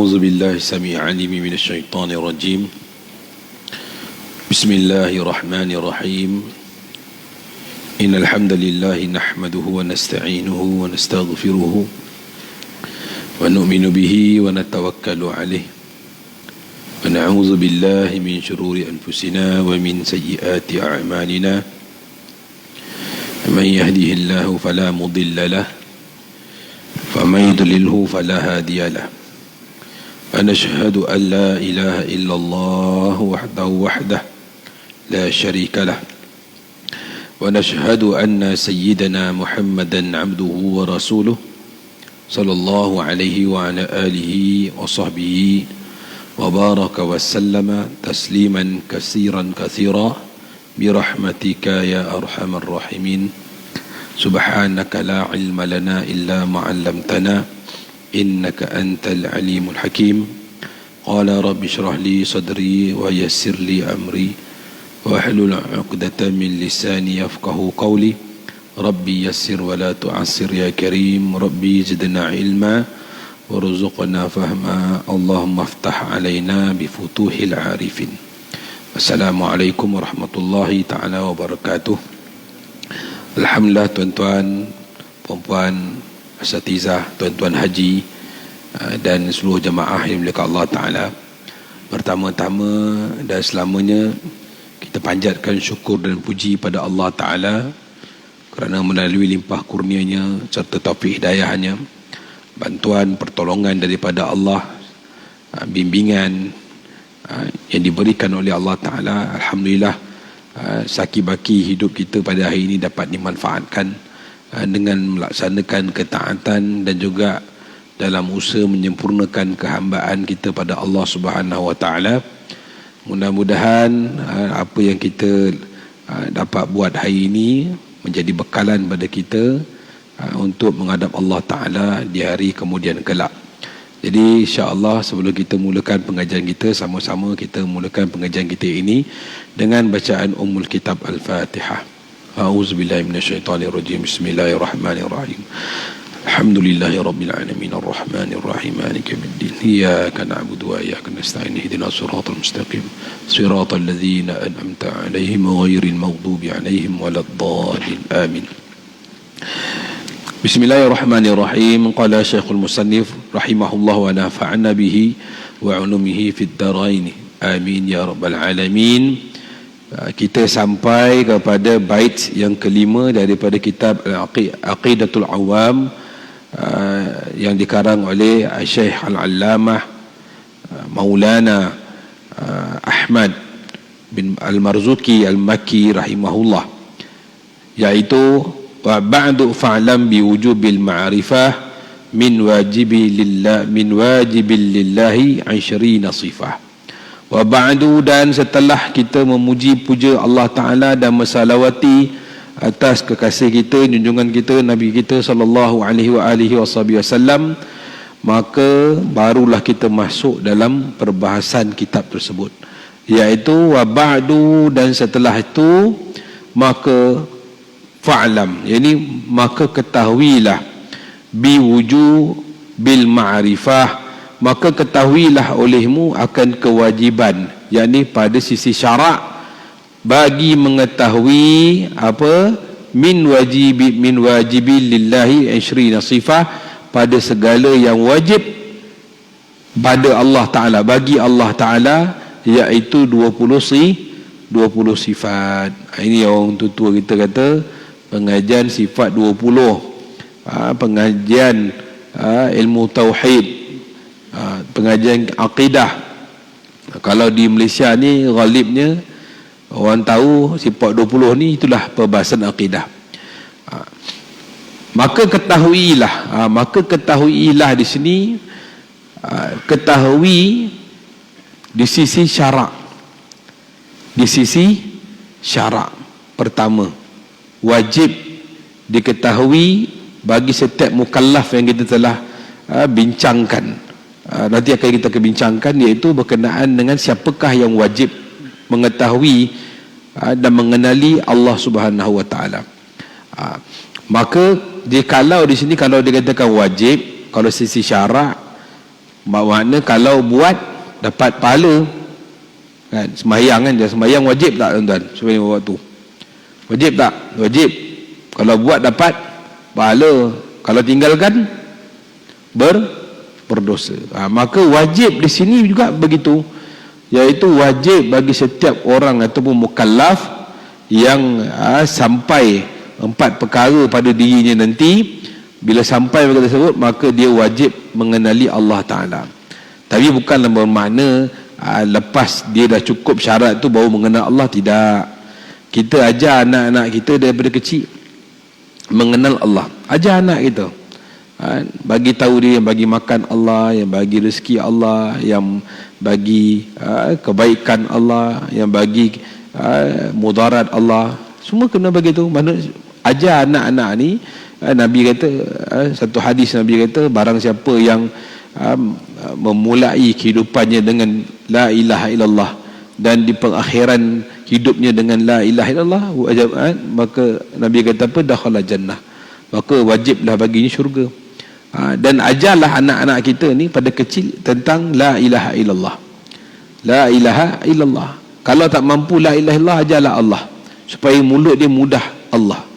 أعوذ بالله السميع العليم من الشيطان الرجيم. بسم الله الرحمن الرحيم. إن الحمد لله نحمده ونستعينه ونستغفره ونؤمن به ونتوكل عليه ونعوذ بالله من شرور أنفسنا ومن سيئات أعمالنا. من يهده الله فلا مضل له ومن يضلله فلا هادي له. ونشهد أن لا إله إلا الله وحده لا شريك له. ونشهد أن سيدنا محمدا عبده ورسوله صلى الله عليه وعلى آله وصحبه وبارك وسلم تسليما كثيرا برحمتك يا أرحم الراحمين. سبحانك لا علم لنا إلا ما علمتنا إنك أنت العليم الحكيم. قال رب اشرح لي صدري ويسر لي أمري واحلل عقدة من لساني يفقه قولي. ربي يسر ولا تعسر يا كريم. ربي زدنا علما وارزقنا فهما. اللهم افتح علينا بفتوح العارفين. السلام عليكم ورحمة الله تعالى وبركاته. Alhamdulillah, tuan-tuan, puan-puan, asatizah, tuan-tuan haji dan seluruh jemaah yang dimuliakan Allah Ta'ala. Pertama-tama dan selamanya kita panjatkan syukur dan puji pada Allah Ta'ala kerana melalui limpah kurnianya serta taufik hidayahnya, bantuan pertolongan daripada Allah, bimbingan yang diberikan oleh Allah Ta'ala. Alhamdulillah, saki-baki hidup kita pada hari ini dapat dimanfaatkan dengan melaksanakan ketaatan dan juga dalam usaha menyempurnakan kehambaan kita pada Allah Subhanahu Wa Taala. Mudah-mudahan apa yang kita dapat buat hari ini menjadi bekalan pada kita untuk menghadap Allah Taala di hari kemudian kelak. Jadi insya-Allah sebelum kita mulakan pengajian kita, sama-sama kita mulakan pengajian kita ini dengan bacaan Ummul Kitab Al-Fatihah. A'udzubillahi minasyaitonirrajim. Bismillahirrahmanirrahim. Alhamdulillahirabbil alamin arrahmanir rahim maliki yaumiddin. Iyyaka na'budu wa iyyaka nasta'in. Ihdinas siratal mustaqim. Siratal ladzina an'amta 'alaihim ghairil maghdubi 'alaihim waladdallin. Amin. Bismillahirrahmanirrahim. Qala Syekhul Musannif rahimahullah wa nafa'ana bihi wa 'ulumihi fid dharain. Amin ya rabbal alamin. Kita sampai kepada bait yang kelima daripada kitab Aqidatul Awam yang dikarang oleh Syekh Al-Allamah Maulana Ahmad bin Al-Marzuki Al-Makki rahimahullah, yaitu wa ba'du fa'lam bi wujubil ma'rifah min wajibil lillahi 20 sifah. Wa ba'du, dan setelah kita memuji puja Allah Ta'ala dan mensalawati atas kekasih kita, junjungan kita, Nabi kita sallallahu alaihi wasallam, maka barulah kita masuk dalam perbahasan kitab tersebut, iaitu wa ba'du, dan setelah itu maka fa'lam, yakni maka ketahuilah, biwuju bil ma'rifah, maka ketahuilah olehmu akan kewajiban, yakni pada sisi syarak, bagi mengetahui apa min wajibi lillahi 20 sifah, pada segala yang wajib pada Allah Ta'ala, bagi Allah Ta'ala, iaitu 20 sifat. Ini yang tua kita kata pengajian sifat 20, pengajian ilmu tauhid, pengajian akidah. Kalau di Malaysia ni ghalibnya orang tahu sifat 20 ni itulah perbahasan akidah. Maka ketahuilah di sini, ketahui di sisi syarak. Di sisi syarak, pertama wajib diketahui bagi setiap mukallaf yang kita telah bincangkan. Nanti akan kita bincangkan, iaitu berkenaan dengan siapakah yang wajib mengetahui dan mengenali Allah Subhanahu Wa Taala. Maka kalau di sini kalau dikatakan wajib, kalau sisi syarak Makna kalau buat dapat pahala kan. Sembahyang kan, sembahyang wajib tak tuan-tuan? Sembahyang waktu wajib tak? Wajib. Kalau buat dapat pahala, kalau tinggalkan berdosa. Maka wajib di sini juga begitu, iaitu wajib bagi setiap orang ataupun mukallaf yang sampai 4 perkara pada dirinya nanti. Bila sampai perkara tersebut, maka dia wajib mengenali Allah Ta'ala. Tapi bukanlah bermakna lepas dia dah cukup syarat tu baru mengenal Allah. Tidak. Kita ajar anak-anak kita daripada kecil mengenal Allah. Ajar anak kita, bagi tahu dia yang bagi makan Allah, yang bagi rezeki Allah, yang bagi kebaikan Allah, yang bagi mudarat Allah. Semua kena bagi tahu. Mana ajar anak-anak ni. Nabi kata, satu hadis Nabi kata, barang siapa yang memulai kehidupannya dengan la ilaha illallah dan di pengakhiran hidupnya dengan la ilaha illallah, maka Nabi kata apa? Dakhala jannah. Maka wajiblah baginya syurga. Dan ajarlah anak-anak kita ni pada kecil tentang la ilaha illallah. La ilaha illallah. Kalau tak mampu la ilaha illallah, ajarlah Allah, supaya mulut dia mudah Allah.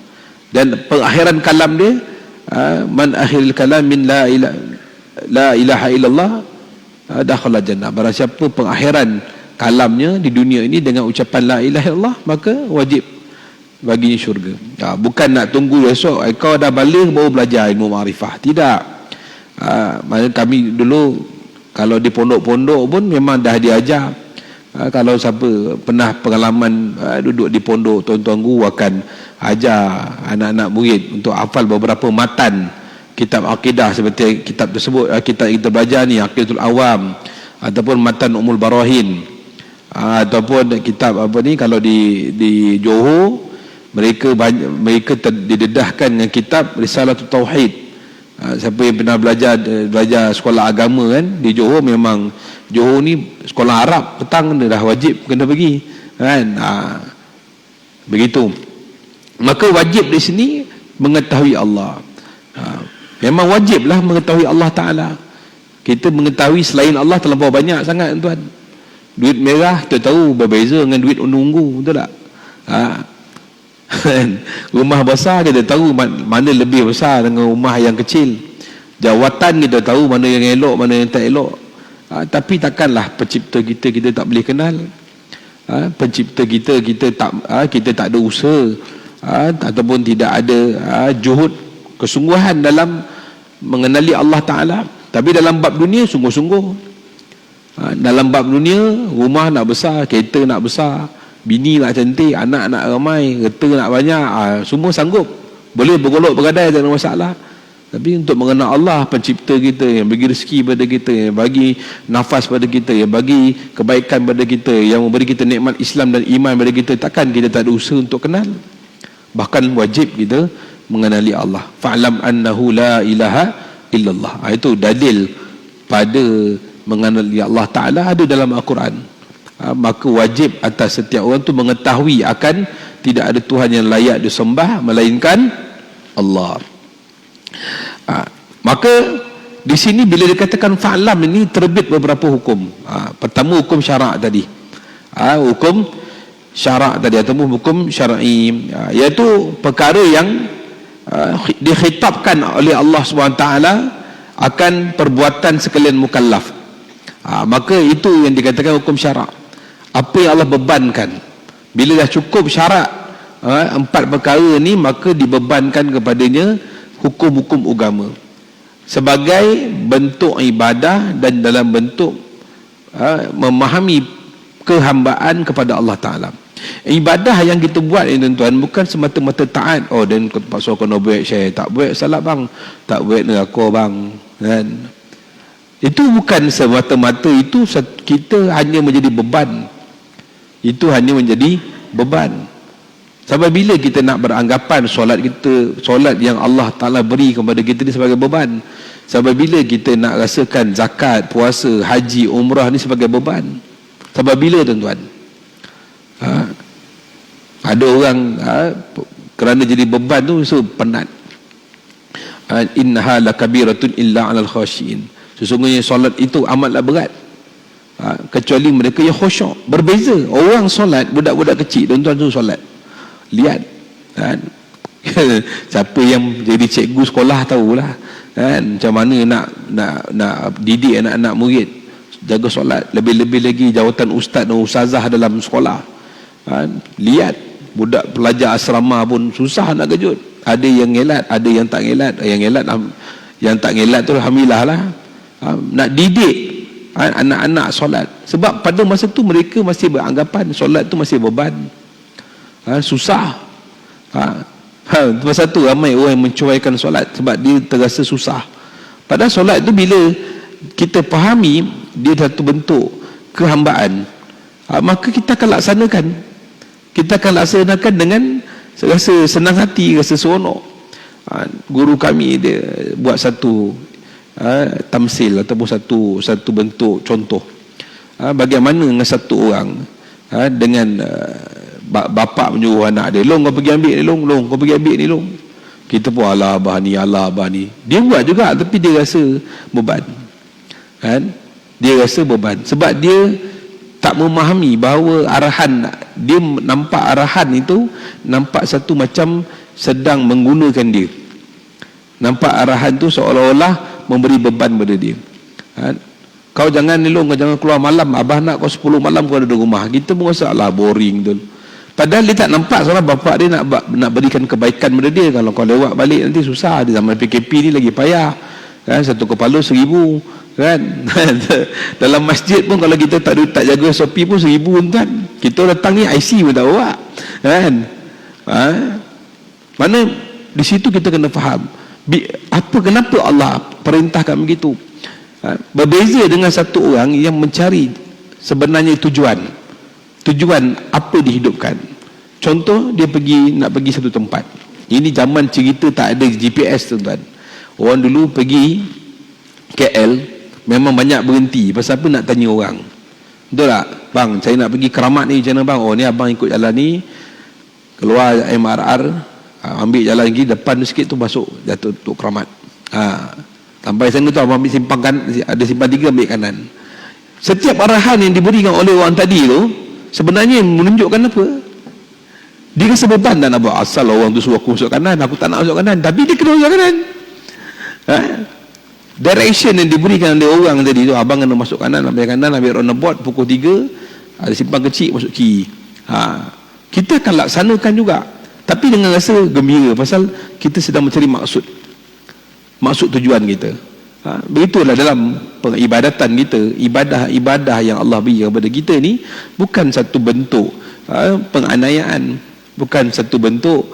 Dan pengakhiran kalam dia, man akhiril kalam min la ilaha illallah dakhala jannah. Barang siapa pengakhiran kalamnya di dunia ini dengan ucapan la ilaha illallah, maka wajib baginya syurga. Bukan nak tunggu esok kau dah balik baru belajar ilmu ma'rifah. Tidak. Maksudnya kami dulu kalau di pondok-pondok pun memang dah diajar. Kalau siapa pernah pengalaman duduk di pondok, tuan-tuan guru akan ajar anak-anak murid untuk hafal beberapa matan kitab akidah, seperti kitab tersebut, kitab kita belajar ni Aqidatul Awam, ataupun matan Ummul Barahin, ataupun kitab apa ni, kalau di Johor mereka didedahkan dengan kitab Risalatul Tauhid. Siapa yang pernah belajar sekolah agama kan di Johor, memang Johor ni sekolah Arab, petang dah wajib kena pergi kan. Begitu. Maka wajib di sini mengetahui Allah. Memang wajiblah mengetahui Allah Ta'ala. Kita mengetahui selain Allah terlampau banyak sangat tuan. Duit merah kita tahu berbeza dengan duit ungu-ungu, betul tak? Rumah besar kita tahu mana lebih besar dengan rumah yang kecil. Jawatan kita tahu mana yang elok, mana yang tak elok. Tapi takkanlah pencipta kita tak boleh kenal. Pencipta kita tak ada usaha, ataupun tidak ada juhud, kesungguhan dalam mengenali Allah Ta'ala. Tapi dalam bab dunia sungguh-sungguh. Dalam bab dunia, rumah nak besar, kereta nak besar, bini nak cantik, anak nak ramai, kereta nak banyak, semua sanggup, boleh bergolok bergadai, tak ada masalah. Tapi untuk mengenal Allah, pencipta kita, yang bagi rezeki pada kita, yang bagi nafas pada kita, yang bagi kebaikan pada kita, yang memberi kita nikmat Islam dan iman pada kita, takkan kita tak ada usaha untuk kenal? Bahkan wajib kita mengenali Allah. Fa'lam annahu la ilaha illallah. Itu dalil pada mengenali Allah Ta'ala ada dalam Al-Quran. Maka wajib atas setiap orang tu mengetahui akan tidak ada Tuhan yang layak disembah melainkan Allah. Maka di sini bila dikatakan fa'lam ini terbit beberapa hukum. Pertama hukum syarak tadi. Hukum syarak tadi ataupun hukum syar'i, iaitu perkara yang dikhitabkan oleh Allah SWT akan perbuatan sekalian mukallaf. Maka itu yang dikatakan hukum syarak. Apa yang Allah bebankan. Bila dah cukup syarat 4 perkara ni, maka dibebankan kepadanya hukum-hukum agama sebagai bentuk ibadah dan dalam bentuk memahami kehambaan kepada Allah Ta'ala. Ibadah yang kita buat ini tuan-tuan bukan semata-mata taat. Dan pasal kena buat syekh, tak buat salat bang, tak buat neraka bang kan. Itu bukan semata-mata itu kita hanya menjadi beban. Itu hanya menjadi beban. Sampai bila kita nak beranggapan solat kita, solat yang Allah Ta'ala beri kepada kita ni sebagai beban? Sampai bila kita nak rasakan zakat, puasa, haji, umrah ni sebagai beban? Sampai bila tuan-tuan? Ada orang kerana jadi beban tu so penat. Innaha lakabiratun illa 'alal khashiin. Sesungguhnya solat itu amatlah berat. Kecuali mereka yang khusyuk. Berbeza. Orang solat, budak-budak kecil, tuan-tuan tu solat. Lihat. Kan? Siapa yang jadi cikgu sekolah tahulah. Kan? Macam mana nak didik anak-anak murid jaga solat. Lebih-lebih lagi jawatan ustaz dan ustazah dalam sekolah. Kan? Lihat. Budak pelajar asrama pun susah nak kejut. Ada yang ngelat, ada yang tak ngelat. Yang tak ngelat tu alhamdulillah lah. Nak didik anak-anak solat. Sebab pada masa tu mereka masih beranggapan solat tu masih beban. Susah. Masa tu ramai orang yang mencuaikan solat sebab dia terasa susah. Padahal solat tu bila kita fahami dia satu bentuk kehambaan, maka kita akan laksanakan. Kita akan laksanakan dengan rasa senang hati, rasa seronok. Guru kami dia buat satu tamsil ataupun satu bentuk contoh. Bagaimana dengan satu orang dengan bapa menyuruh anak dia, "Long, kau pergi ambil ni, long, kau pergi ambil ni, long." Kita pun alah abah ni. Dia buat juga tapi dia rasa beban. Kan? Dia rasa beban sebab dia tak memahami bahawa arahan, dia nampak arahan itu nampak satu macam sedang menggunakan dia. Nampak arahan tu seolah-olah memberi beban pada dia. Kau jangan ni long, kau jangan keluar malam, abah nak kau 10 malam kau ada di rumah. Kita pun rasa lah boring tu. Padahal dia tak nampak seolah bapak dia nak berikan kebaikan pada dia. Kalau kau lewat balik nanti susah. Di zaman PKP ni lagi payah. Kan? Satu kepala 1,000. Kan? Dalam masjid pun kalau kita tak jaga SOP pun 1,000 kan. Kita datang ni IC pun tak bawa. Kan? Mana di situ kita kena faham kenapa Allah perintahkan begitu. Berbeza dengan satu orang yang mencari sebenarnya tujuan apa dihidupkan. Contoh, dia nak pergi satu tempat. Ini zaman cerita tak ada GPS, tuan-tuan. Orang dulu pergi KL memang banyak berhenti. Pasal apa? Nak tanya orang. Betul tak? Bang, saya nak pergi Keramat ni, macam mana bang? Oh, ni abang ikut jalan ni, keluar MRR, ambil jalan lagi, depan sikit tu masuk jatuh Tok Keramat. Sampai sana tu abang ambil simpang ada simpang 3, ambil kanan. Setiap arahan yang diberikan oleh orang tadi tu sebenarnya menunjukkan apa? Dia rasa beban dan nak buat. Asal orang tu suruh aku masuk kanan, aku tak nak masuk kanan, tapi dia kena masuk kanan. Direction yang diberikan oleh orang tadi tu, abang kena masuk kanan, ambil roundabout pukul 3, ada simpang kecil, masuk kiri. Kita akan laksanakan juga, tapi dengan rasa gembira pasal kita sedang mencari maksud tujuan kita. Begitulah dalam peribadatan kita. Ibadah yang Allah beri kepada kita ni bukan satu bentuk penganiayaan, bukan satu bentuk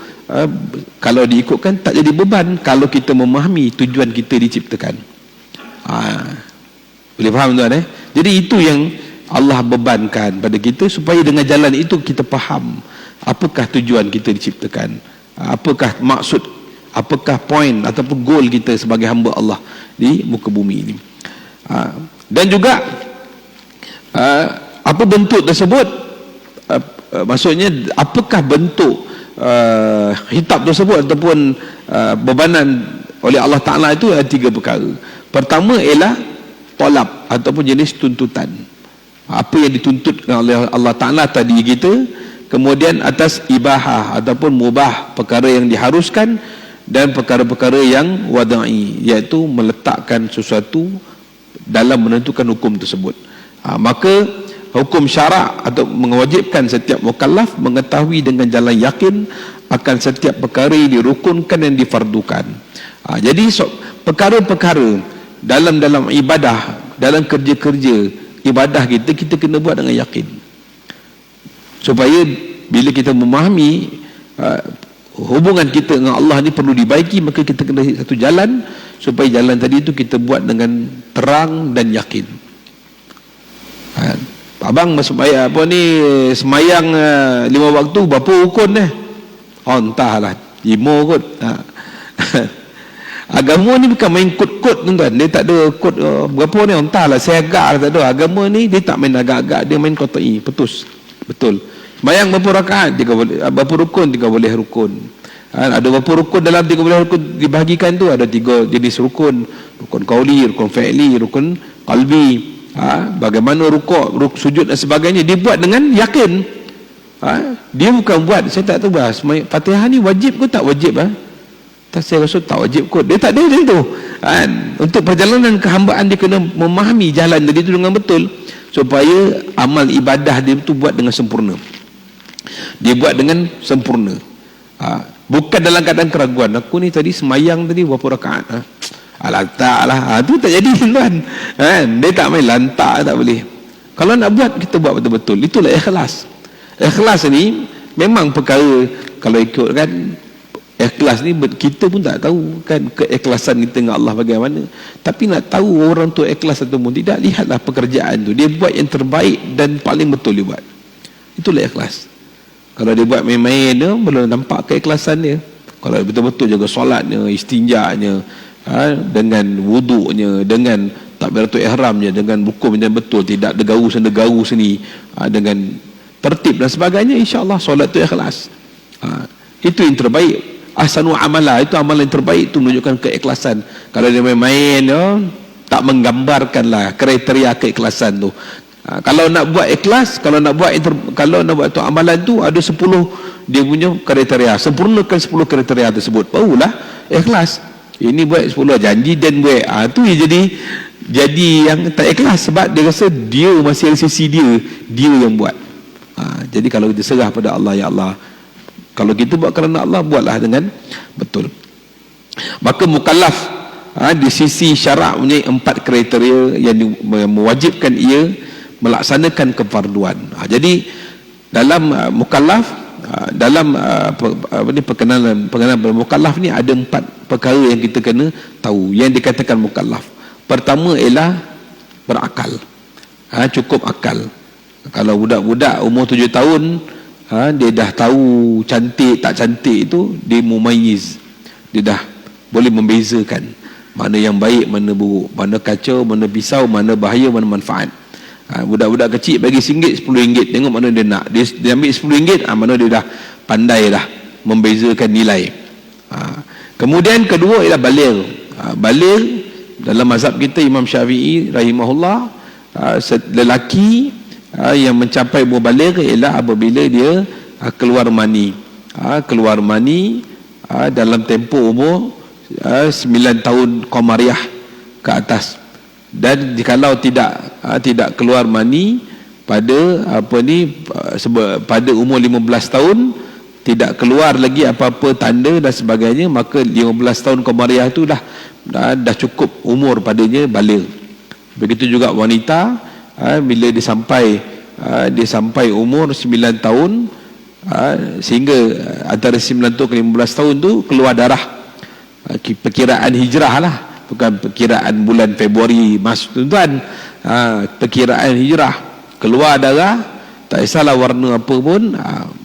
kalau diikutkan tak jadi beban kalau kita memahami tujuan kita diciptakan. Boleh faham tuan? Jadi itu yang Allah bebankan pada kita supaya dengan jalan itu kita faham apakah tujuan kita diciptakan, apakah maksud, apakah point ataupun goal kita sebagai hamba Allah di muka bumi ini. Dan juga apa bentuk tersebut, maksudnya apakah bentuk hitap tersebut ataupun bebanan oleh Allah Ta'ala itu ada 3 perkara. Pertama ialah talab ataupun jenis tuntutan, apa yang dituntut oleh Allah Ta'ala tadi kita. Kemudian atas ibahah ataupun mubah, perkara yang diharuskan, dan perkara-perkara yang wada'i, iaitu meletakkan sesuatu dalam menentukan hukum tersebut. Maka hukum syarak atau mewajibkan setiap mukallaf mengetahui dengan jalan yakin akan setiap perkara yang dirukunkan dan difardukan. Jadi perkara-perkara dalam ibadah, dalam kerja-kerja ibadah kita kena buat dengan yakin, supaya bila kita memahami hubungan kita dengan Allah ni perlu dibaiki, maka kita kena satu jalan supaya jalan tadi itu kita buat dengan terang dan yakin. Abang semayang 5 waktu berapa rukun entahlah 5 kot. Agama ni bukan main kod-kod, tuan-tuan. Dia tak ada kod berapa ni, entahlah, saya agak tak ada. Agama ni dia tak main agak-agak, dia main qat'i, putus. Betul. Sembahyang berapa rakaat, berapa rukun, 3 boleh rukun. Ada berapa rukun dalam 13 rukun dibahagikan tu? Ada 3 jenis rukun. Rukun qauli, rukun fi'li, rukun qalbi. Bagaimana rukuk, sujud dan sebagainya dibuat dengan yakin. Dia bukan buat, saya tak tahu bahas Fatihah ni wajib ke tak wajib? Tak, saya rasa tak wajib kot. Dia tak ada macam tu. Untuk perjalanan kehambaan dia kena memahami jalan tadi tu dengan betul, supaya amal ibadah dia tu buat dengan sempurna. Dia buat dengan sempurna. Bukan dalam keadaan keraguan. Aku ni tadi semayang tadi berapa rakaat? Lantak lah. Tu tak jadi tuan. Dia tak main lantak, tak boleh. Kalau nak buat, kita buat betul-betul. Itulah ikhlas. Ikhlas ni memang perkara, kalau ikut kan, ikhlas ni kita pun tak tahu kan keikhlasan kita dengan Allah bagaimana. Tapi nak tahu orang tu ikhlas atau tidak, lihatlah pekerjaan tu. Dia buat yang terbaik dan paling betul dia buat. Itulah ikhlas. Kalau dia buat main-main dia, belum nampak keikhlasan dia. Kalau betul-betul jaga solatnya, istinjanya, dengan wuduknya, dengan takbiratul ihramnya, dengan rukun yang betul, tidak degaru sini, dengan tertib dan sebagainya, insya-Allah solat tu ikhlas. Itu yang terbaik. Ahsanu amala, itu amalan yang terbaik, itu menunjukkan keikhlasan. Kalau dia main-main tak menggambarkanlah kriteria keikhlasan tu. Kalau nak buat ikhlas, kalau nak buat tu amalan tu ada 10 dia punya kriteria, sempurnakan 10 kriteria tersebut, barulah ikhlas. Ini buat 10 janji dan buat, tu jadi yang tak ikhlas, sebab dia rasa dia masih ada sisi dia yang buat. Jadi kalau kita serah pada Allah, ya Allah, kalau kita buat kerana Allah, buatlah dengan betul. Maka mukallaf di sisi syarak punya 4 kriteria yang mewajibkan ia melaksanakan kefarduan. Jadi dalam mukallaf, dalam perkenalan mukallaf ni ada 4 perkara yang kita kena tahu yang dikatakan mukallaf. Pertama ialah berakal. Cukup akal. Kalau budak-budak umur 7 tahun, dia dah tahu cantik tak cantik itu, dia mumayyiz, dia dah boleh membezakan mana yang baik, mana buruk, mana kacau, mana pisau, mana bahaya, mana manfaat. Budak-budak kecil bagi RM1, RM10, tengok mana dia nak, dia ambil RM10, mana dia dah pandai dah membezakan nilai. Kemudian kedua ialah baligh. Baligh dalam mazhab kita, Imam Syafi'i rahimahullah, lelaki yang mencapai umur baligh ialah apabila dia keluar mani. Keluar mani dalam tempoh umur 9 tahun Qamariah ke atas. Dan jikalau tidak keluar mani pada pada umur 15 tahun, tidak keluar lagi apa-apa tanda dan sebagainya, maka 15 tahun Qamariah itu dah cukup umur padanya baligh. Begitu juga wanita, bila dia sampai umur 9 tahun, sehingga antara 9 tahun ke 15 tahun tu keluar darah. Perkiraan hijrah lah, bukan perkiraan bulan Februari tuan. Perkiraan hijrah, keluar darah, tak kisahlah warna apa pun,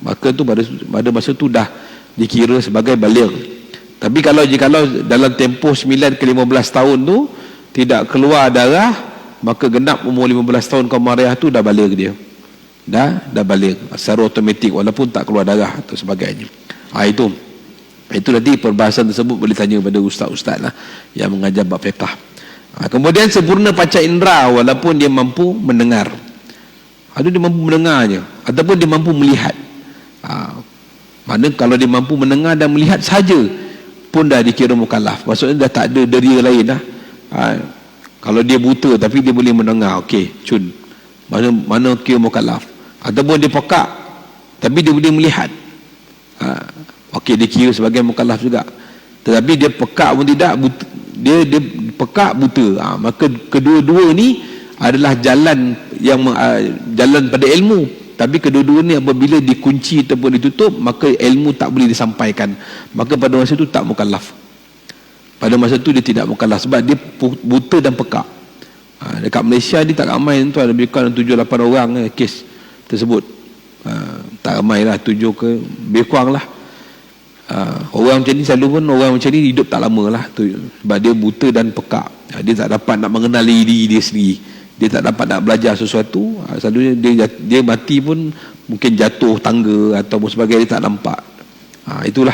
maka tu pada masa tu dah dikira sebagai baligh. Tapi jikalau dalam tempoh 9 ke 15 tahun tu tidak keluar darah, maka genap umur 15 tahun Qamariah tu dah baligh dia. Dah baligh secara automatik, walaupun tak keluar darah atau sebagainya. Itu nanti perbahasan tersebut boleh tanya pada ustaz-ustaz lah yang mengajar bab fiqh. Kemudian sempurna panca indera, walaupun dia mampu mendengar. Ada dia mampu mendengarnya, ataupun dia mampu melihat. Mana kalau dia mampu mendengar dan melihat saja pun dah dikira mukallaf. Maksudnya dah tak ada deria lain dah. Kalau dia buta tapi dia boleh mendengar, okey, cun. Mana kira mukallaf. Ataupun dia pekak tapi dia boleh melihat. Okey, dia kira sebagai mukallaf juga. Tetapi dia pekak pun tidak, dia pekak buta, maka kedua-dua ni adalah jalan pada ilmu. Tapi kedua-dua ni apabila dikunci ataupun ditutup, maka ilmu tak boleh disampaikan, maka pada masa itu tak mukallaf. Pada masa itu dia tidak mukallaf sebab dia buta dan pekak. Dekat Malaysia ni tak ramai tu, ada lebih kurang 7-8 orang kes tersebut. Tak ramai lah, 7 ke lebih kurang lah. Orang macam ni selalu pun orang macam ni hidup tak lama lah tu, sebab dia buta dan pekak. Dia tak dapat nak mengenali diri dia sendiri, dia tak dapat nak belajar sesuatu. Selalunya dia mati pun mungkin jatuh tangga ataupun sebagainya, dia tak nampak. Itulah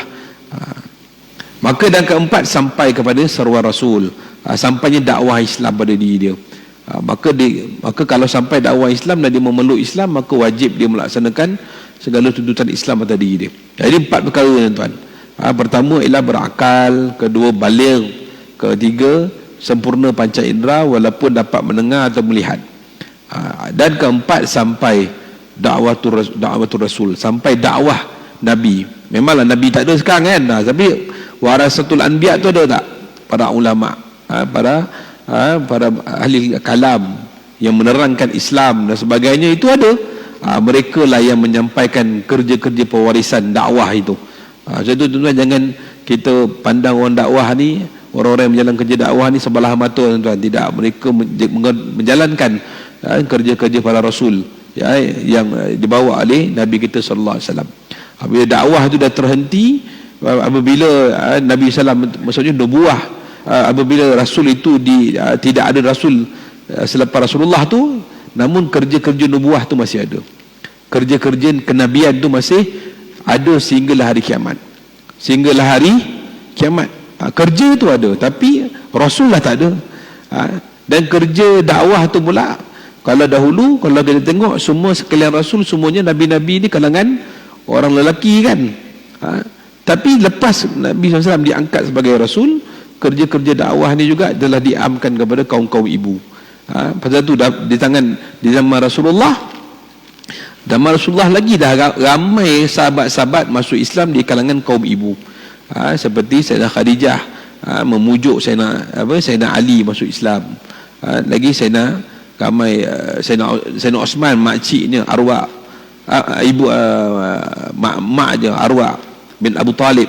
Maka dan keempat, sampai kepada seruan Rasul, sampainya dakwah Islam pada diri dia. Maka kalau sampai dakwah Islam dan dia memeluk Islam, maka wajib dia melaksanakan segala tuntutan Islam atas diri dia. Jadi 4 perkara, tuan-tuan. Pertama ialah berakal, kedua baligh, ketiga sempurna panca indera walaupun dapat mendengar atau melihat, dan keempat sampai dakwatul Rasul, sampai dakwah Nabi. Memanglah Nabi tak ada sekarang kan, tapi warasatul anbiya tu ada tak? Para ulama, para ahli kalam yang menerangkan Islam dan sebagainya, itu ada. Mereka lah yang menyampaikan kerja-kerja pewarisan dakwah itu. Sebab itu tuan-tuan, jangan kita pandang orang dakwah ni, orang-orang yang berjalan kerja dakwah ni sebelah mata, tuan-tuan. Tidak, mereka menjalankan kerja-kerja para Rasul, yang dibawa oleh Nabi kita sallallahu alaihi wasallam. Apabila dakwah itu dah terhenti, apabila Nabi SAW, maksudnya nubuah, apabila Rasul itu tidak ada Rasul selepas Rasulullah tu, namun kerja-kerja nubuah tu masih ada, kerja-kerja kenabian tu masih ada sehinggalah hari kiamat. Sehinggalah hari kiamat, kerja tu ada, tapi Rasul lah tak ada. Dan kerja dakwah tu pula, kalau dahulu, kalau kita tengok semua sekalian Rasul, semuanya Nabi-Nabi ni kalangan orang lelaki kan. Tapi lepas Nabi SAW diangkat sebagai Rasul, kerja-kerja dakwah ni juga telah diamkan kepada kaum-kaum ibu. Pasal tu di zaman Rasulullah, lagi dah ramai sahabat-sahabat masuk Islam di kalangan kaum ibu. Seperti Sayyidah Khadijah memujuk Sayyidina Ali masuk Islam. Lagi Sayyidina Osman, makciknya arwah, ibu mak dia arwah bin Abu Talib,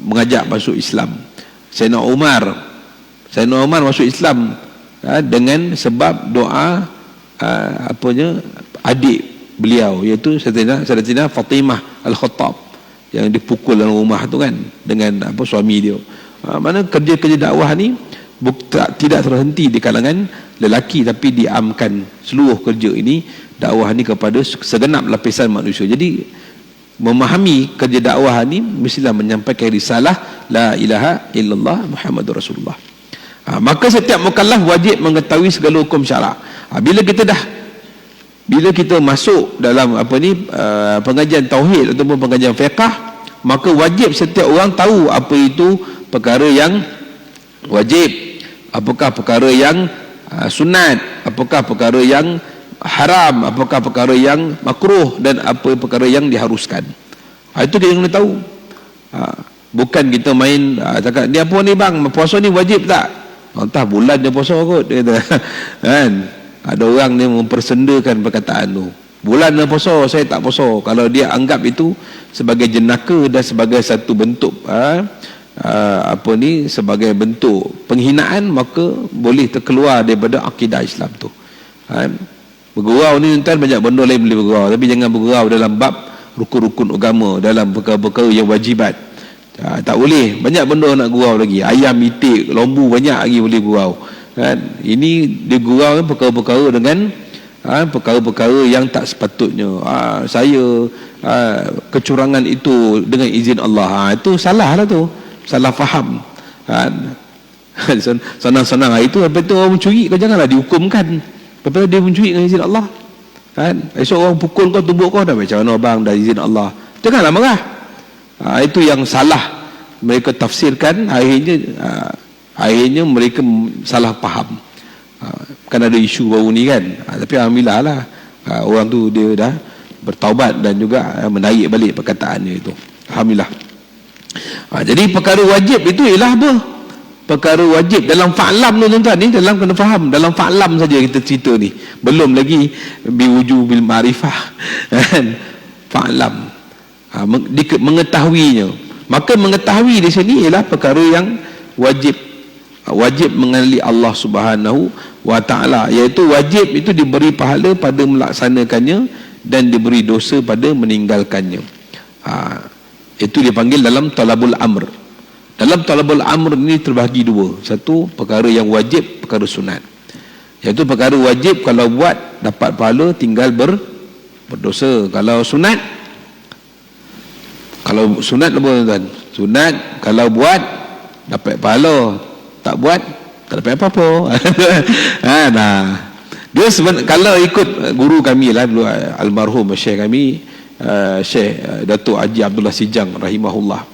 mengajak masuk Islam. Sayyidina Umar masuk Islam dengan sebab doa adik beliau, iaitu Sayyidatina Fatimah Al-Khattab, yang dipukul dalam rumah tu kan dengan suami dia. Mana kerja-kerja dakwah ni tidak terhenti di kalangan lelaki, tapi diamkan seluruh kerja ini, dakwah ni kepada segenap lapisan manusia. Jadi memahami kerja dakwah ni mestilah menyampaikan risalah la ilaha illallah Muhammadur Rasulullah. Maka setiap mukallaf wajib mengetahui segala hukum syarak. Bila kita masuk dalam pengajian tauhid ataupun pengajian fiqh, maka wajib setiap orang tahu apa itu perkara yang wajib, apakah perkara yang sunat, apakah perkara yang haram, apakah perkara yang makruh, dan apa perkara yang diharuskan. Itu kita kena tahu. Bukan kita main cakap, ni apa ni bang, puasa ni wajib tak? Entah bulan dia puasa kot, dia kata. Kan? Ada orang ni mempersendakan perkataan tu. Bulan dia puasa, saya tak puasa. Kalau dia anggap itu sebagai jenaka dan sebagai satu bentuk sebagai bentuk penghinaan, maka boleh terkeluar daripada akidah Islam tu. Bergurau ni tuan, banyak benda lain boleh bergurau, tapi jangan bergurau dalam bab rukun-rukun agama, dalam perkara-perkara yang wajibat. Tak boleh. Banyak benda nak gurau lagi, ayam, itik, lembu, banyak lagi boleh gurau kan. Ini dia gurau perkara-perkara dengan perkara-perkara yang tak sepatutnya. Saya kecurangan itu dengan izin Allah, itu salah lah tu, salah faham kan. Senang-senang itu, apa itu orang mencuri, kau janganlah dihukumkan apabila dia mencuri dengan izin Allah kan. Esok orang pukul kau, tumbuk kau, dah macam mana bang, dah izin Allah, janganlah marah. Itu yang salah mereka tafsirkan, akhirnya mereka salah faham. Kan ada isu baru ni kan, tapi alhamdulillah lah, orang tu dia dah bertaubat dan juga menarik balik perkataannya itu, alhamdulillah. Jadi perkara wajib itu ialah apa? Perkara wajib dalam fa'lam tu tuan-tuan, ni dalam kena faham, dalam fa'lam saja kita cerita ni, belum lagi biwujubil ma'rifah kan. Fa'lam, mengetahuinya. Maka mengetahui di sini ialah perkara yang wajib mengenali Allah Subhanahu wa Ta'ala, iaitu wajib itu diberi pahala pada melaksanakannya dan diberi dosa pada meninggalkannya. Itu dipanggil dalam talabul amr. Dalam talabul amr ini terbahagi dua. Satu, perkara yang wajib, perkara sunat. Iaitu perkara wajib kalau buat dapat pahala, tinggal berdosa. Kalau Kalau sunat apa tuan? Sunat kalau buat dapat pahala, tak buat tak dapat apa-apa. Nah, dia kalau ikut guru kami lah dulu, almarhum Syekh kami, Syekh Datuk Haji Abdullah Sijang rahimahullah.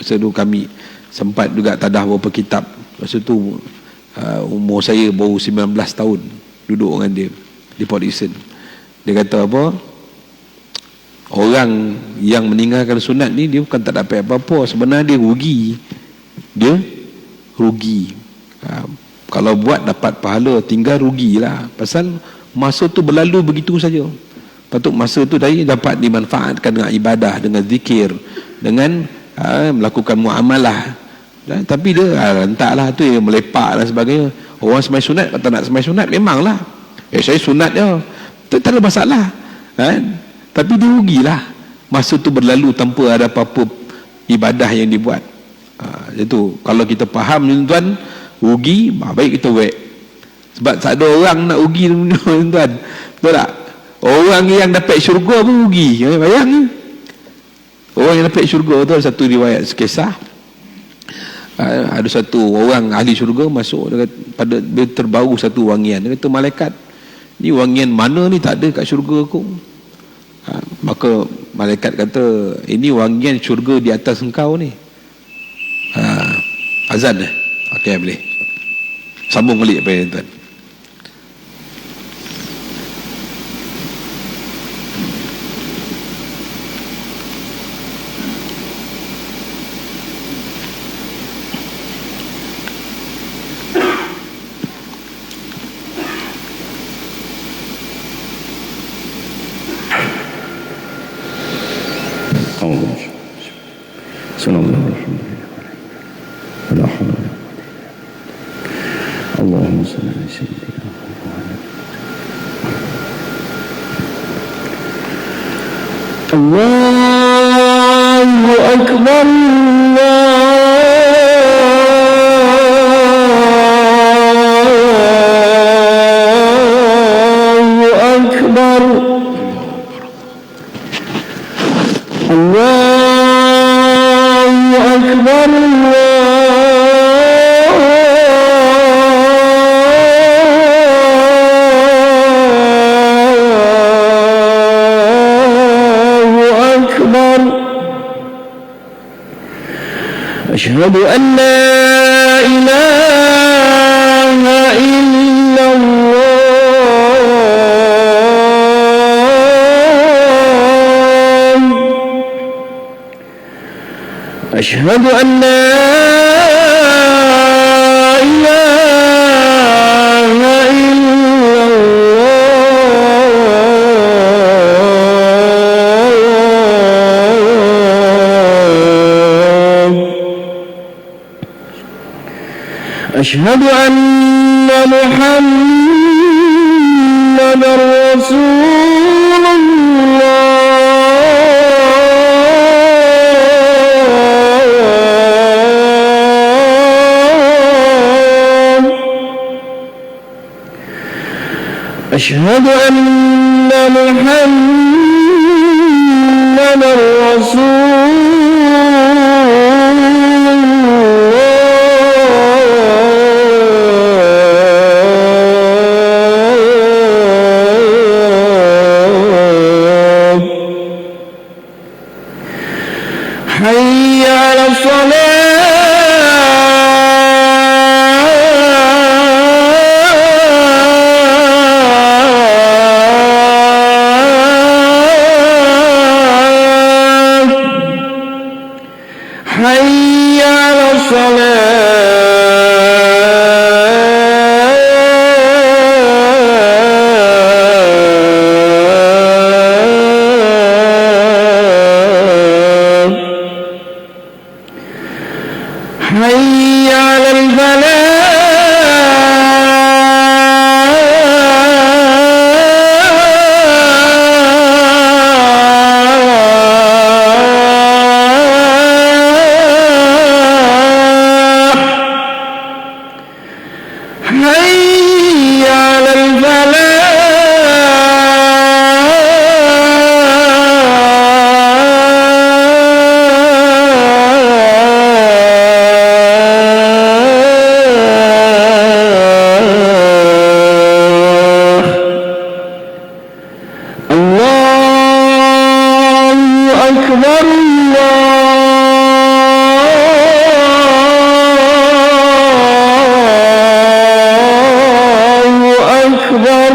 Masa tu kami sempat juga tadah beberapa kitab. Masa tu umur saya baru 19 tahun duduk dengan dia di Port Dickson. Dia kata apa, orang yang meninggalkan sunat ni dia bukan tak dapat apa-apa, sebenarnya dia rugi. Dia rugi. Kalau buat dapat pahala, tinggal rugilah. Pasal masa tu berlalu begitu saja. Patut masa tu tadi dapat dimanfaatkan dengan ibadah, dengan zikir, dengan melakukan muamalah. Tapi dia entahlah tu yang melepak dan sebagainya. Orang semai sunat, kata nak semai sunat, memanglah saya sunat je, tak ada masalah kan? Tapi dia rugilah. Masa tu berlalu tanpa ada apa-apa ibadah yang dibuat. Itu kalau kita faham tuan, rugi, baik kita buat. Sebab tak ada orang nak rugi tuan. Betul tak? Orang yang dapat syurga pun rugi. Bayang. Orang yang dapat syurga tu, ada satu riwayat sekisah. Ada satu orang ahli syurga masuk, dia terbau satu wangian. Dia kata, malaikat, ni wangian mana ni, tak ada kat syurga aku. Maka malaikat kata, ini wangian syurga di atas engkau ni. Azan dah. Okey, boleh sambung balik apa yang tuan. Allahu Akbar, Allahu Akbar, Allahu Akbar, أشهد أن لا إله إلا الله أشهد أن لا إله إلا الله أشهد أن محمدًا رسول الله أشهد أن محمدًا رسول حي على الصلاة حي على الصلاة حي على الفلاح أكبر الله أكبر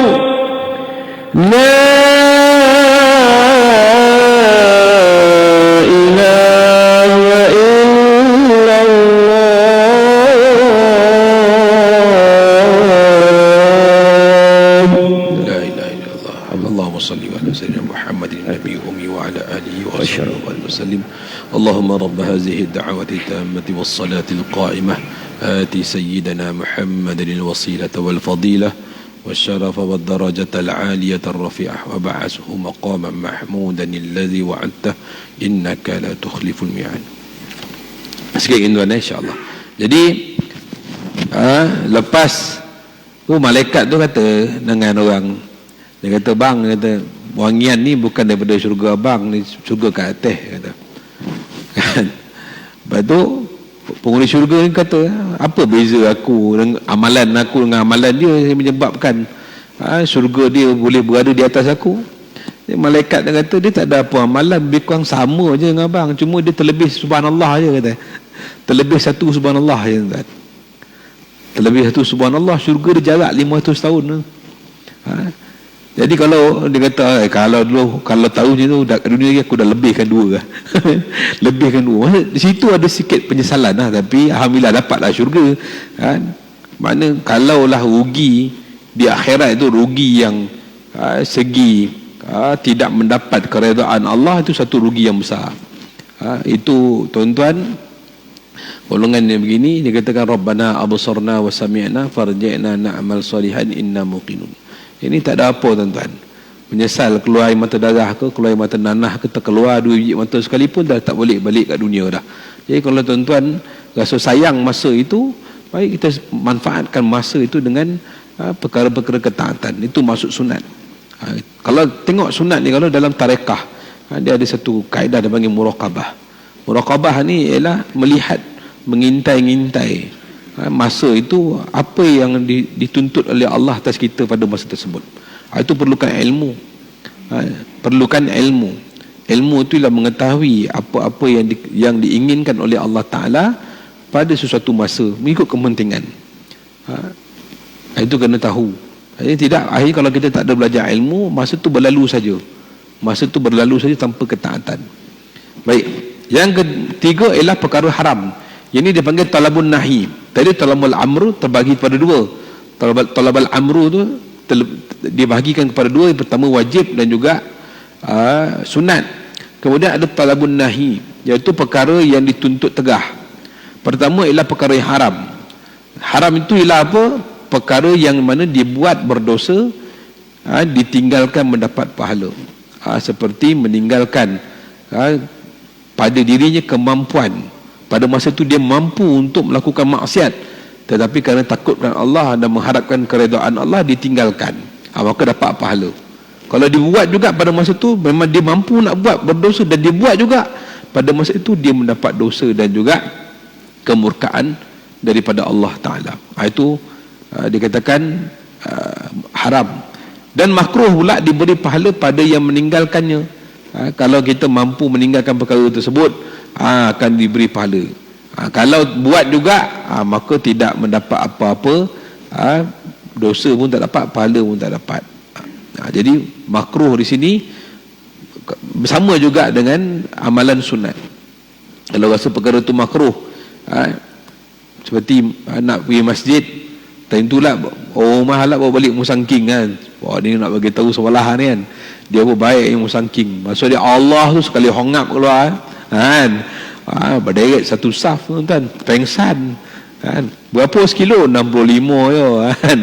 لا إله إلا الله لا إله إلا الله. اللهم صل على سيدنا محمد النبي الأمي وعلى آله وصحبه وسلم. اللهم رب هذه الدعوة التامة والصلاة القائمة آت سيدنا محمد الوسيلة والفضيلة والشرف والدرجة العالية الرفيعة وبعثه مقاما محمودا الذي وعدته إنك لا تخلف الميعاد. Sikit tuan insya-Allah. Jadi lepas tu malaikat tu kata dengan orang, dia kata bang, dia kata wangian ni bukan daripada syurga abang, ni syurga kat atas, kata. Kan? Lepas tu penghuni syurga ni kata, apa beza aku dengan amalan aku dengan amalan dia yang menyebabkan syurga dia boleh berada di atas aku? Malaikat dia kata dia tak ada apa amalan, lebih kurang sama je dengan abang, cuma dia terlebih subhanallah je, kata. Terlebih satu subhanallah je, kata. Terlebih satu subhanallah, syurga dia jarak 500 tahun. Jadi kalau dia kata kalau tahu macam tu dunia ni aku dah lebihkan dua lah. Lebihkan dua. Maksud, di situ ada sikit penyesalan lah, tapi alhamdulillah dapatlah syurga. Kan? Makna kalaulah rugi di akhirat itu rugi yang segi tidak mendapat keredaan Allah, itu satu rugi yang besar. Itu tuan-tuan, golongan yang begini dia katakan Rabbana absarna wa sami'na farji'na na'mal salihan inna muqinun. Ini tak ada apa tuan-tuan. Menyesal keluar air mata darah ke, keluar air mata nanah ke, terkeluar 2 biji mata sekalipun dah tak boleh balik kat dunia dah. Jadi kalau tuan-tuan rasa sayang masa itu, baik kita manfaatkan masa itu dengan perkara-perkara ketaatan. Itu maksud sunat. Kalau tengok sunat ni, kalau dalam tarekah dia ada satu kaedah dia panggil muraqabah. Muraqabah ni ialah melihat, mengintai-ngintai masa itu apa yang dituntut oleh Allah atas kita pada masa tersebut. Itu perlukan ilmu. Perlukan ilmu. Ilmu itu ialah mengetahui apa-apa yang diinginkan oleh Allah Ta'ala pada sesuatu masa mengikut kepentingan. Itu kena tahu. Tidak, akhirnya kalau kita tak ada belajar ilmu, masa itu berlalu saja. Masa itu berlalu saja tanpa ketaatan. Baik. Yang ketiga ialah perkara haram. Yang ini dipanggil talabun nahi. Tadi talabul amru terbagi kepada dua. Talabul amru tu dibahagikan kepada dua. Yang pertama wajib dan juga sunat. Kemudian ada talabun nahi, iaitu perkara yang dituntut tegah. Pertama ialah perkara yang haram. Haram itu ialah apa? Perkara yang mana dibuat berdosa, ditinggalkan mendapat pahala. Seperti meninggalkan pada dirinya kemampuan. Pada masa itu dia mampu untuk melakukan maksiat, tetapi kerana takutkan Allah dan mengharapkan keredaan Allah, ditinggalkan, maka dapat pahala. Kalau dibuat juga pada masa itu, memang dia mampu nak buat berdosa dan dia buat juga, pada masa itu dia mendapat dosa dan juga kemurkaan daripada Allah Ta'ala. Itu dikatakan haram. Dan makruh pula diberi pahala pada yang meninggalkannya. Kalau kita mampu meninggalkan perkara tersebut, akan diberi pahala. Kalau buat juga, maka tidak mendapat apa-apa, dosa pun tak dapat, pahala pun tak dapat. Jadi makruh di sini bersama juga dengan amalan sunat. Kalau rasa perkara itu makruh, seperti nak pergi masjid, tentulah rumah lah bawa balik musangking kan. Wah, ni nak bagi tahu sebelah ni kan, dia pun baik yang musangking. Maksud dia Allah tu sekali hongap keluar kan, berderet satu saf tuan, pengsan kan. Berapa sekilo? 65 je kan.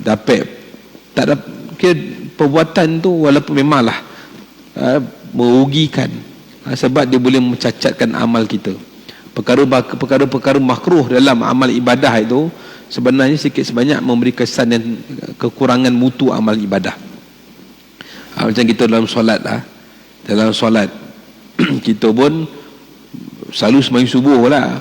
Dapat tak ada perbuatan tu, walaupun memanglah merugikan, sebab dia boleh mencacatkan amal kita. Perkara-perkara makruh dalam amal ibadah itu sebenarnya sikit sebanyak memberi kesan dan kekurangan mutu amal ibadah. Macam kita dalam solat dalam solat kita pun selalu sembahyang subuh lah.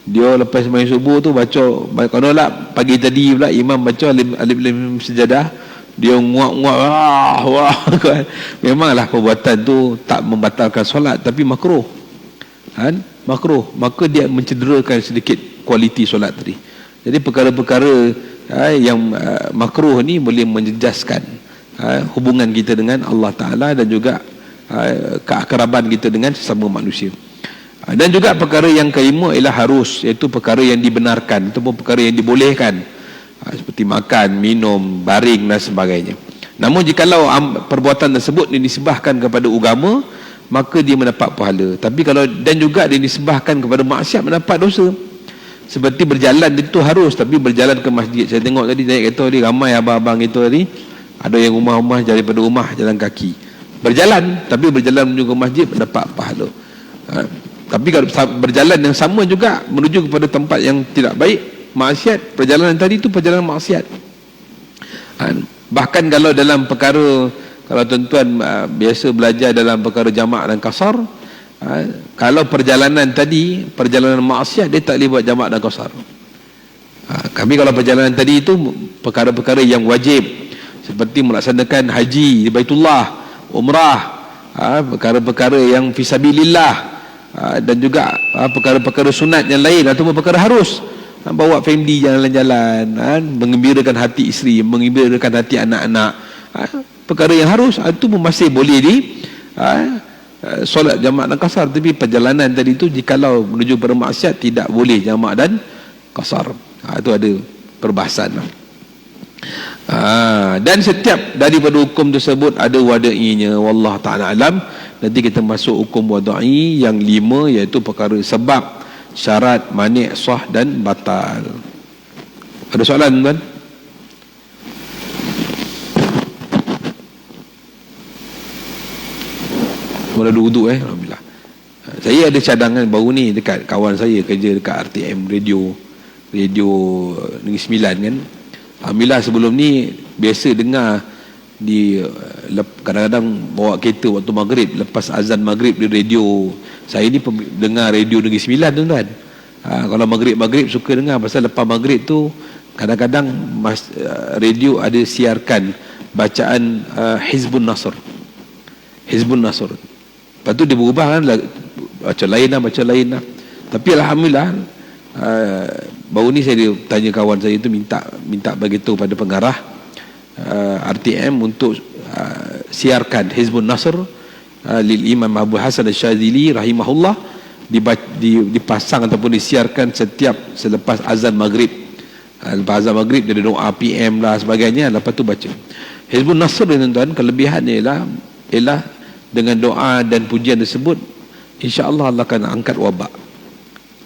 Dia lepas sembahyang subuh tu baca, kalau lah pagi tadi pula imam baca alif lam sejadah, dia nguap-nguap wah kan. Memanglah perbuatan tu tak membatalkan solat, tapi makruh kan, makruh, maka dia mencederakan sedikit kualiti solat tadi. Jadi perkara-perkara yang makruh ni boleh menjejaskan hubungan kita dengan Allah Ta'ala dan juga keakraban kita dengan sesama manusia. Dan juga perkara yang kelima ialah harus, iaitu perkara yang dibenarkan ataupun perkara yang dibolehkan, seperti makan, minum, baring dan sebagainya. Namun jikalau perbuatan tersebut dinisbahkan kepada agama, maka dia mendapat pahala. Tapi kalau dan juga dia disebahkan kepada maksiat, mendapat dosa. Seperti berjalan itu harus, tapi berjalan ke masjid, saya tengok tadi naik kereta tadi, ramai abang-abang itu tadi, ada yang rumah-rumah daripada rumah jalan kaki, berjalan, tapi berjalan menuju ke masjid mendapat pahala. Tapi kalau berjalan yang sama juga menuju kepada tempat yang tidak baik, maksiat, perjalanan tadi itu perjalanan maksiat. Bahkan kalau dalam perkara, kalau tuan-tuan biasa belajar dalam perkara jamak dan kasar, kalau perjalanan tadi perjalanan maksiat, dia tak boleh buat jamak dan kasar. Kami kalau perjalanan tadi itu perkara-perkara yang wajib, seperti melaksanakan haji di Baitullah, umrah, perkara-perkara yang fisabilillah, dan juga perkara-perkara sunat yang lain ataupun perkara harus, bawa family jalan-jalan, mengembirakan hati isteri, mengembirakan hati anak-anak, perkara yang harus itu masih boleh di solat jamak dan kasar. Tapi perjalanan tadi itu jikalau menuju pada maksiat, tidak boleh jamak dan kasar. Itu ada perbahasan. Dan setiap daripada hukum tersebut ada wada'inya, wallah ta'ala alam. Nanti kita masuk hukum wada'i yang 5, iaitu perkara sebab, syarat, mani', sah dan batal. Ada soalan tuan? Mula duduk alhamdulillah. Saya ada cadangan baru ni dekat kawan saya kerja dekat RTM radio Negeri Sembilan kan. Alhamdulillah, sebelum ni biasa dengar di kadang-kadang bawa kereta waktu maghrib, lepas azan maghrib di radio. Saya ni dengar radio Negeri Sembilan tuan-tuan. Kalau maghrib suka dengar, pasal lepas maghrib tu kadang-kadang radio ada siarkan bacaan Hizbun Nasr. Lepas tu dia berubah kan, baca lain lah. Tapi alhamdulillah, baru ni saya tanya kawan saya itu, minta bagi tahu pada pengarah RTM untuk siarkan Hizbun Nasr lil Imam Abu Hasan Al-Syadzili rahimahullah, dipasang ataupun disiarkan selepas azan maghrib. Lepas azan maghrib dia ada doa PM lah sebagainya, lepas tu baca Hizbun Nasr. Tuan-tuan, kelebihannya ialah dengan doa dan pujian tersebut, insya-Allah Allah akan angkat wabak.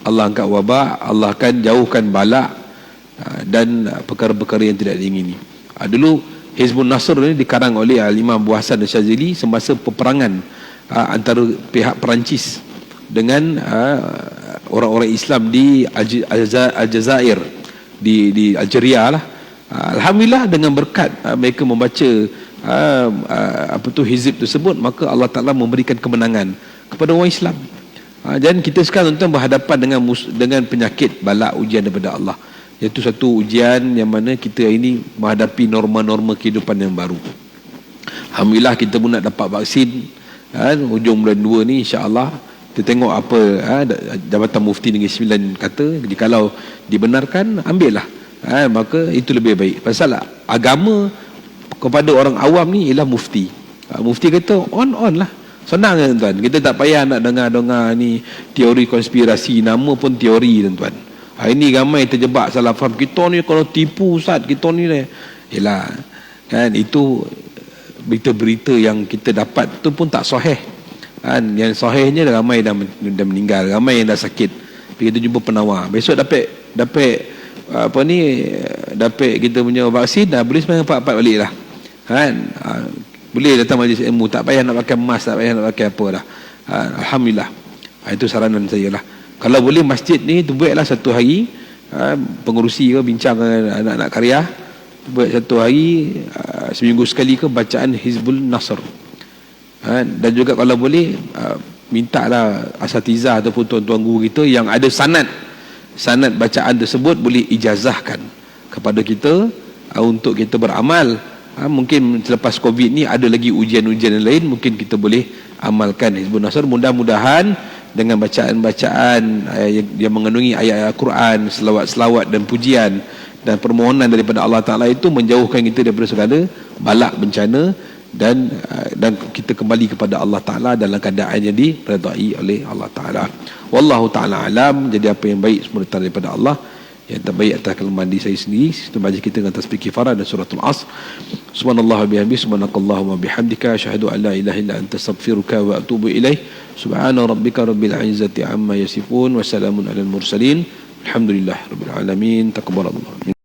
Allah akan jauhkan bala dan perkara-perkara yang tidak diingini. Dulu Hizbun Nasr ni dikarang oleh Imam Abu Hasan Al-Syadzili semasa peperangan antara pihak Perancis dengan orang-orang Islam di Aljazair, di Algeria lah. Alhamdulillah, dengan berkat mereka membaca hizib tersebut, maka Allah Ta'ala memberikan kemenangan kepada orang Islam. Dan kita sekarang tuan berhadapan dengan penyakit, bala, ujian daripada Allah, iaitu satu ujian yang mana kita ini menghadapi norma-norma kehidupan yang baru. Alhamdulillah, kita pun nak dapat vaksin hujung bulan 2 ni, insya-Allah. Kita tengok apa Jabatan Mufti Negeri Sembilan kata, jikalau dibenarkan, ambillah, maka itu lebih baik. Pasal agama kepada orang awam ni ialah mufti. Mufti kata on lah, senang kan tuan. Kita tak payah nak dengar ni teori konspirasi, nama pun teori tuan. Hari ni ramai terjebak salah faham, kita ni kalau tipu ustaz, kita ni ialah kan, itu berita-berita yang kita dapat tu pun tak sahih kan. Yang sahihnya ramai dah meninggal, ramai yang dah sakit. Kita jumpa penawar, besok dapat dapat kita punya vaksin, dah boleh semayang 4 balik lah kan. Boleh datang majlis ilmu, tak payah nak pakai mask, tak payah nak pakai apa dah. Alhamdulillah, itu saranan saya lah. Kalau boleh masjid ni tu buatlah satu hari, pengurusi ke bincang dengan anak-anak karya, buat satu hari, seminggu sekali ke bacaan Hizbul Nasr. Dan juga kalau boleh mintalah asatizah ataupun tuan-tuan guru kita yang ada sanad bacaan tersebut boleh ijazahkan kepada kita untuk kita beramal Mungkin selepas Covid ni ada lagi ujian-ujian yang lain, mungkin kita boleh amalkan Hizbun Nasr. Mudah-mudahan dengan bacaan-bacaan yang mengandungi ayat-ayat Al-Quran, selawat-selawat dan pujian dan permohonan daripada Allah Ta'ala itu menjauhkan kita daripada segala balak bencana, dan kita kembali kepada Allah Ta'ala dalam keadaan yang diredai oleh Allah Ta'ala. Wallahu Ta'ala alam. Jadi apa yang baik semua datang daripada Allah, yang terbaik atas kelemahan diri saya sendiri. Kita baca kita dengan tasbih kifarah dan suratul Asr. Subhanallah bihamdi, subhanakallahumma bihamdika, asyhadu an la ilaha illa anta, astaghfiruka wa atubu ilaih. Subhana rabbika rabbil izzati amma yasifun, wa salamun alal mursalin, alhamdulillah rabbil alamin. Taqabbalallah.